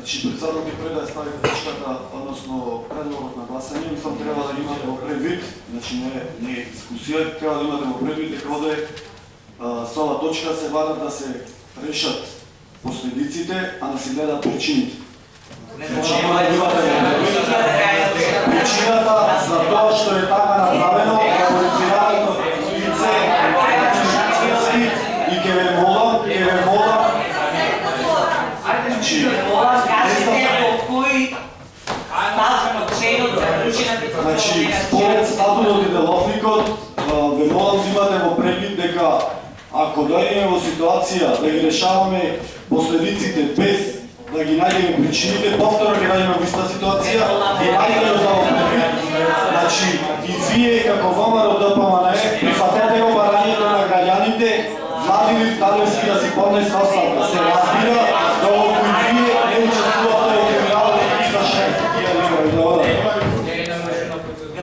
Значи, председател ќе предаде ставите точката, односно предлогот на гласање, мислам треба да имате во предвид, значи не е дискусија, треба да имате во предвид дека овде со оваа точка се варат да се решат последиците, а да се гледат причините. Значи, има да имате причината за тоа што е така направено, квалифицираното лице и ќе ве молам, значи, според статутот и деловникот, ве молам да имате во предвид дека ако дојдеме во ситуација да ги решаваме последиците без да ги најдеме причините, повторно ќе најдеме во иста ситуација и најдеме за предвид. Значи, и вие како ВМРО ДПМН прифатете го барањето на граѓаните, Владимир Талевски да си поднесе оставка. Се разбира,